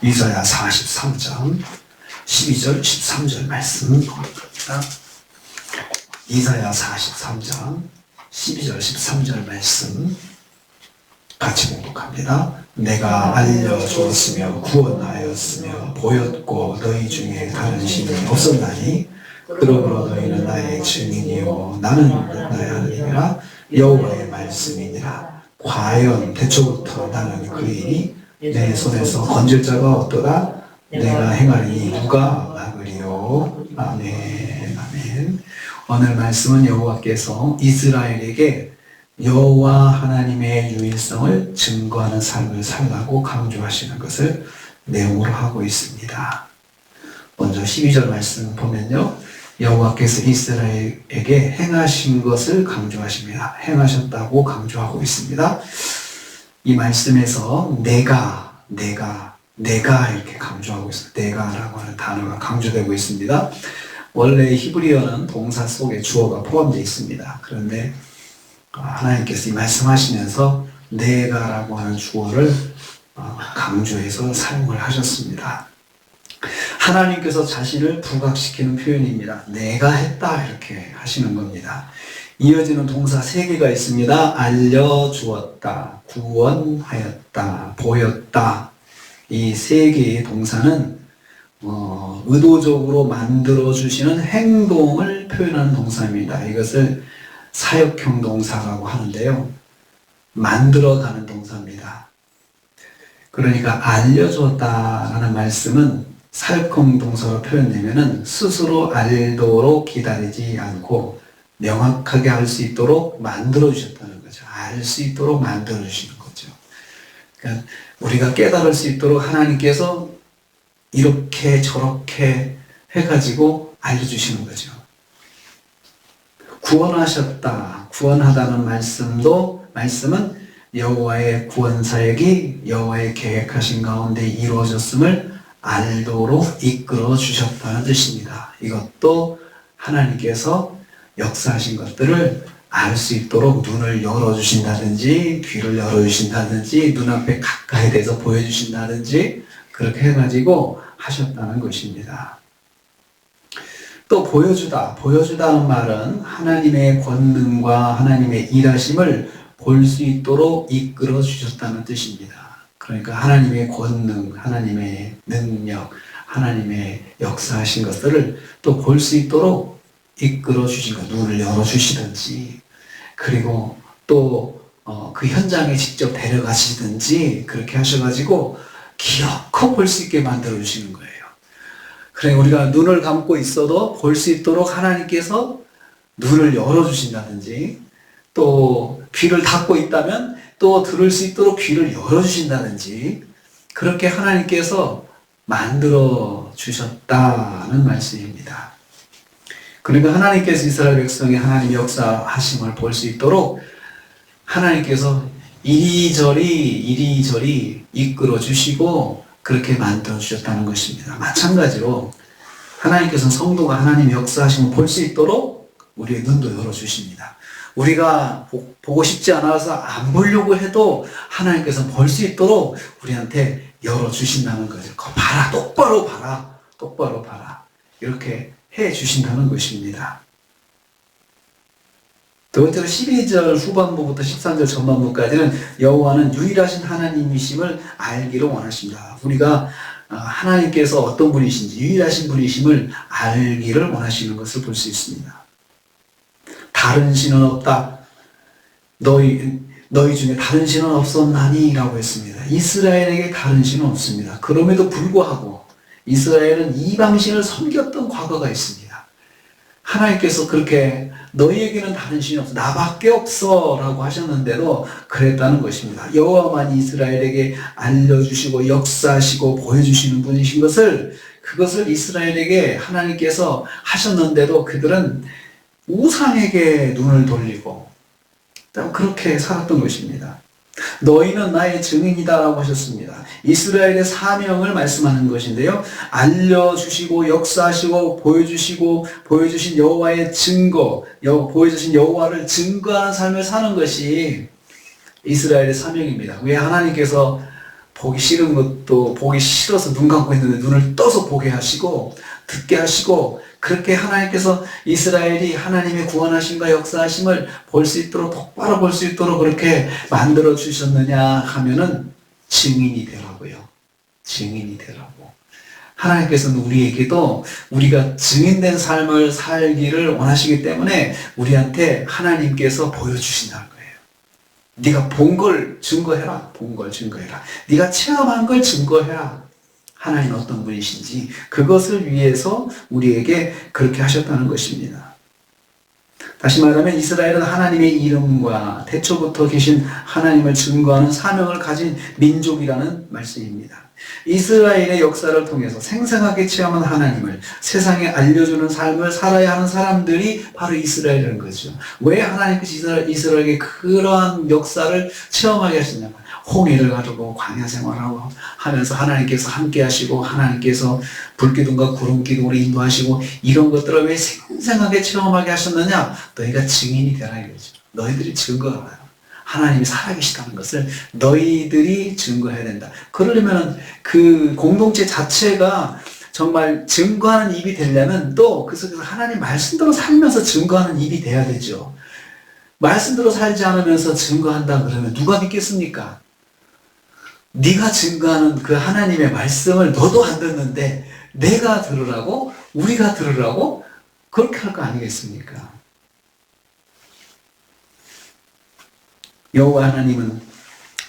이사야 43장 12절 13절 말씀 보는 겁니다. 이사야 43장 12절 13절 말씀 같이 공독합니다. 내가 알려주었으며 구원하였으며 보였고 너희 중에 다른 신이 없었나니 그러므로 너희는 나의 증인이요 나는 나의 하나님이라 여호와의 말씀이니라. 과연 태초부터 나는 그 일이 내 손에서 건질 자가 없도다. 내가 행하리니 누가 막으리요. 아멘. 아멘. 오늘 말씀은 여호와께서 이스라엘에게 여호와 하나님의 유일성을 증거하는 삶을 살라고 강조하시는 것을 내용으로 하고 있습니다. 먼저 12절 말씀 보면요, 여호와께서 이스라엘에게 행하신 것을 강조하십니다. 행하셨다고 강조하고 있습니다. 이 말씀에서 내가 이렇게 강조하고 있어요. 내가라고 하는 단어가 강조되고 있습니다. 원래 히브리어는 동사 속에 주어가 포함되어 있습니다. 그런데 하나님께서 이 말씀하시면서 내가라고 하는 주어를 강조해서 사용을 하셨습니다. 하나님께서 자신을 부각시키는 표현입니다. 내가 했다 이렇게 하시는 겁니다. 이어지는 동사 3개가 있습니다. 알려주었다, 구원하였다, 보였다. 이 3개의 동사는 의도적으로 만들어주시는 행동을 표현하는 동사입니다. 이것을 사역형 동사라고 하는데요. 만들어가는 동사입니다. 그러니까 알려주었다라는 말씀은 사역형 동사로 표현되면은 스스로 알도록 기다리지 않고 명확하게 알 수 있도록 만들어주셨다는 거죠. 알 수 있도록 만들어주시는 거죠. 그러니까 우리가 깨달을 수 있도록 하나님께서 이렇게 저렇게 해가지고 알려주시는 거죠. 구원하셨다, 구원하다는 말씀은 여호와의 구원 사역이 여호와의 계획하신 가운데 이루어졌음을 알도록 이끌어 주셨다는 뜻입니다. 이것도 하나님께서 역사하신 것들을 알 수 있도록 눈을 열어주신다든지 귀를 열어주신다든지 눈앞에 가까이 대서 보여주신다든지 그렇게 해가지고 하셨다는 것입니다. 또 보여주다는 말은 하나님의 권능과 하나님의 일하심을 볼 수 있도록 이끌어 주셨다는 뜻입니다. 그러니까 하나님의 권능, 하나님의 능력, 하나님의 역사하신 것들을 또 볼 수 있도록 이끌어 주신 것, 눈을 열어 주시든지, 그리고 또 그 현장에 직접 데려가시든지 그렇게 하셔가지고 기어코 볼 수 있게 만들어 주시는 거예요. 그래, 우리가 눈을 감고 있어도 볼 수 있도록 하나님께서 눈을 열어 주신다든지, 또 귀를 닫고 있다면 또 들을 수 있도록 귀를 열어 주신다든지 그렇게 하나님께서 만들어 주셨다는 말씀입니다. 그러니까 하나님께서 이스라엘 백성의 하나님 역사하심을 볼 수 있도록 하나님께서 이리저리 이끌어 주시고 그렇게 만들어 주셨다는 것입니다. 마찬가지로 하나님께서는 성도가 하나님 역사하심을 볼 수 있도록 우리의 눈도 열어 주십니다. 우리가 보고 싶지 않아서 안 보려고 해도 하나님께서 볼 수 있도록 우리한테 열어 주신다는 거죠. 봐라, 똑바로 봐라. 이렇게 해 주신다는 것입니다. 두 번째로 12절 후반부부터 13절 전반부까지는 여호와는 유일하신 하나님이심을 알기를 원하십니다. 우리가 하나님께서 어떤 분이신지, 유일하신 분이심을 알기를 원하시는 것을 볼 수 있습니다. 다른 신은 없다. 너희 중에 다른 신은 없었나니? 라고 했습니다. 이스라엘에게 다른 신은 없습니다. 그럼에도 불구하고 이스라엘은 이방신을 섬겼던 과거가 있습니다. 하나님께서 그렇게 너희에게는 다른 신이 없어, 나밖에 없어 라고 하셨는데도 그랬다는 것입니다. 여호와만 이스라엘에게 알려주시고 역사하시고 보여주시는 분이신 그것을 이스라엘에게 하나님께서 하셨는데도 그들은 우상에게 눈을 돌리고 그렇게 살았던 것입니다. 너희는 나의 증인이다라고 하셨습니다. 이스라엘의 사명을 말씀하는 것인데요, 알려주시고 역사하시고 보여주신 여호와의 증거, 보여주신 여호와를 증거하는 삶을 사는 것이 이스라엘의 사명입니다. 왜 하나님께서 보기 싫은 것도 보기 싫어서 눈 감고 있는데 눈을 떠서 보게 하시고 듣게 하시고, 그렇게 하나님께서 이스라엘이 하나님의 구원하심과 역사하심을 볼 수 있도록, 똑바로 볼 수 있도록 그렇게 만들어 주셨느냐 하면은 증인이 되라고요. 증인이 되라고. 하나님께서는 우리에게도 우리가 증인된 삶을 살기를 원하시기 때문에 우리한테 하나님께서 보여주신다는 거예요. 네가 본 걸 증거해라. 본 걸 증거해라. 네가 체험한 걸 증거해라. 하나님 어떤 분이신지 그것을 위해서 우리에게 그렇게 하셨다는 것입니다. 다시 말하면 이스라엘은 하나님의 이름과 태초부터 계신 하나님을 증거하는 사명을 가진 민족이라는 말씀입니다. 이스라엘의 역사를 통해서 생생하게 체험한 하나님을 세상에 알려주는 삶을 살아야 하는 사람들이 바로 이스라엘이라는 거죠. 왜 하나님께서 이스라엘에게 그러한 역사를 체험하게 하시냐면, 홍해를 가르고 광야 생활하고 하면서 하나님께서 함께 하시고, 하나님께서 불기둥과 구름기둥으로 인도하시고, 이런 것들을 왜 생생하게 체험하게 하셨느냐? 너희가 증인이 되라 이거죠. 너희들이 증거하라. 하나님이 살아계시다는 것을 너희들이 증거해야 된다. 그러려면 그 공동체 자체가 정말 증거하는 입이 되려면 또 그 속에서 하나님 말씀대로 살면서 증거하는 입이 돼야 되죠. 말씀대로 살지 않으면서 증거한다 그러면 누가 믿겠습니까? 네가 증거하는 그 하나님의 말씀을 너도 안 듣는데 내가 들으라고, 우리가 들으라고 그렇게 할 거 아니겠습니까? 여호와 하나님은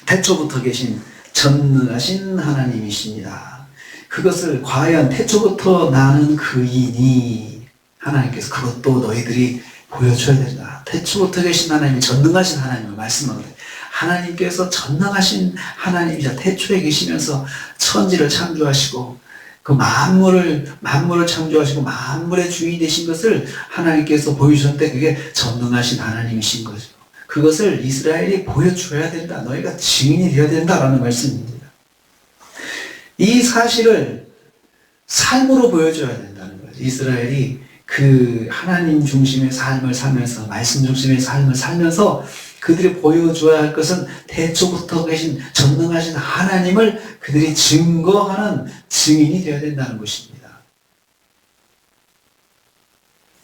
태초부터 계신 전능하신 하나님이십니다. 그것을 과연 태초부터 나는 그이니 하나님께서 그것도 너희들이 보여줘야 된다. 태초부터 계신 하나님이 전능하신 하나님을 말씀하거든요. 하나님께서 전능하신 하나님이자 태초에 계시면서 천지를 창조하시고 그 만물을 창조하시고 만물의 주인이 되신 것을 하나님께서 보여주셨는데 그게 전능하신 하나님이신 거죠. 그것을 이스라엘이 보여줘야 된다. 너희가 증인이 되어야 된다라는 말씀입니다. 이 사실을 삶으로 보여줘야 된다는 거죠. 이스라엘이 그 하나님 중심의 삶을 살면서, 말씀 중심의 삶을 살면서 그들이 보여줘야 할 것은 태초부터 계신 전능하신 하나님을 그들이 증거하는 증인이 되어야 된다는 것입니다.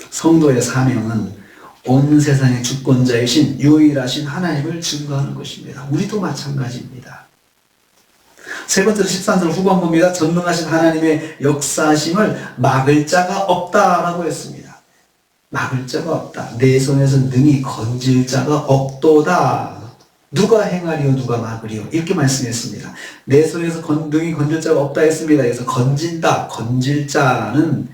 성도의 사명은 온 세상의 주권자이신 유일하신 하나님을 증거하는 것입니다. 우리도 마찬가지입니다. 세 번째로 13절 후반부입니다. 전능하신 하나님의 역사하심을 막을 자가 없다라고 했습니다. 막을 자가 없다. 내 손에서 능히 건질 자가 없도다. 누가 행하리요 누가 막으리요 이렇게 말씀했습니다. 내 손에서 능히 건질 자가 없다 했습니다. 그래서 건진다, 건질 자는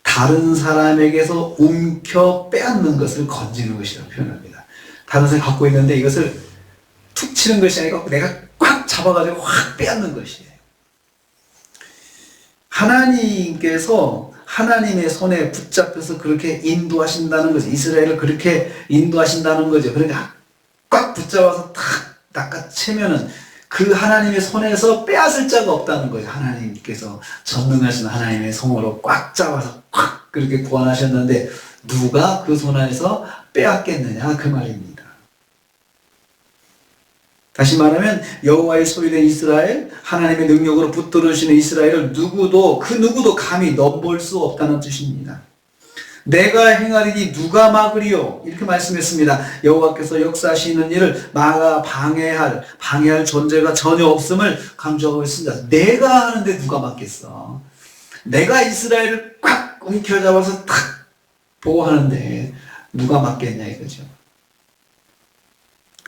다른 사람에게서 움켜 빼앗는 것을 건지는 것이라고 표현합니다. 다른 사람이 갖고 있는데 이것을 툭 치는 것이 아니고 내가 꽉 잡아가지고 확 빼앗는 것이에요. 하나님께서 하나님의 손에 붙잡혀서 그렇게 인도하신다는 거죠. 이스라엘을 그렇게 인도하신다는 거죠. 그러니까 꽉 붙잡아서 탁 낚아채면은 그 하나님의 손에서 빼앗을 자가 없다는 거죠. 하나님께서 전능하신 하나님의 손으로 꽉 잡아서 꽉 그렇게 구원하셨는데 누가 그 손 안에서 빼앗겠느냐 그 말입니다. 다시 말하면 여호와의 소유된 이스라엘, 하나님의 능력으로 붙들으시는 이스라엘을 누구도 감히 넘볼 수 없다는 뜻입니다. 내가 행하리니 누가 막으리요? 이렇게 말씀했습니다. 여호와께서 역사하시는 일을 방해할 존재가 전혀 없음을 강조하고 있습니다. 내가 하는데 누가 막겠어? 내가 이스라엘을 꽉 움켜잡아서 탁 보호하는데 누가 막겠냐 이거죠.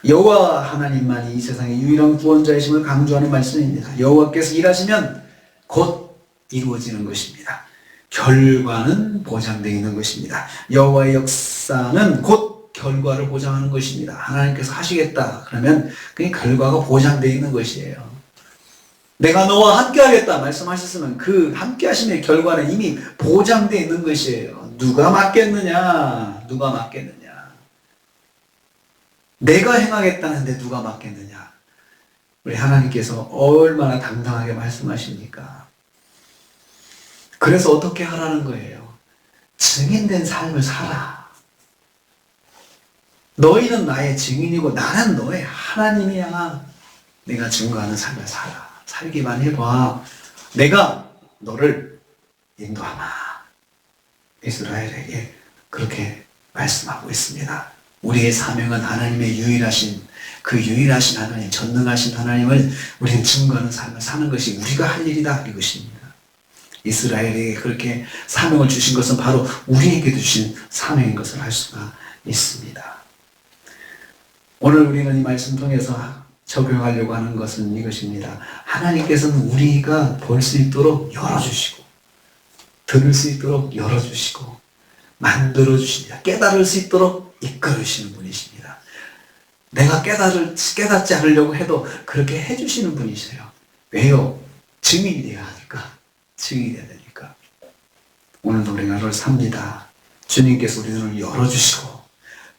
여호와 하나님만이 이 세상의 유일한 구원자이심을 강조하는 말씀입니다. 여호와께서 일하시면 곧 이루어지는 것입니다. 결과는 보장되어 있는 것입니다. 여호와의 역사는 곧 결과를 보장하는 것입니다. 하나님께서 하시겠다 그러면 그 결과가 보장되어 있는 것이에요. 내가 너와 함께 하겠다 말씀하셨으면 그 함께 하심의 결과는 이미 보장되어 있는 것이에요. 누가 막겠느냐? 누가 막겠느냐? 내가 행하겠다는데 누가 막겠느냐? 우리 하나님께서 얼마나 당당하게 말씀하십니까? 그래서 어떻게 하라는 거예요? 증인된 삶을 살아. 너희는 나의 증인이고 나는 너의 하나님이야. 네가 증거하는 삶을 살아. 살기만 해봐. 내가 너를 인도하마. 이스라엘에게 그렇게 말씀하고 있습니다. 우리의 사명은 하나님의 유일하신 그 유일하신 하나님, 전능하신 하나님을 우리는 증거하는 삶을 사는 것이 우리가 할 일이다 이것입니다. 이스라엘에게 그렇게 사명을 주신 것은 바로 우리에게 주신 사명인 것을 알 수가 있습니다. 오늘 우리는 이 말씀 통해서 적용하려고 하는 것은 이것입니다. 하나님께서는 우리가 볼 수 있도록 열어주시고 들을 수 있도록 열어주시고 만들어주십니다. 깨달을 수 있도록 이끌으시는 분이십니다. 내가 깨닫지 않으려고 해도 그렇게 해주시는 분이세요. 왜요? 증인이 돼야 하니까. 증인이 돼야 되니까. 오늘도 우리가 하루를 삽니다. 주님께서 우리 눈을 열어주시고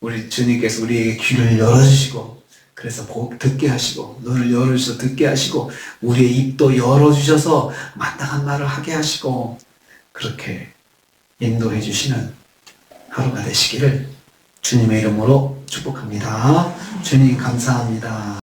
우리 주님께서 우리에게 귀를 열어주시고 그래서 듣게 하시고 눈을 열어주셔서 듣게 하시고 우리의 입도 열어주셔서 마땅한 말을 하게 하시고 그렇게 인도해 주시는 하루가 되시기를 주님의 이름으로 축복합니다. 주님 감사합니다.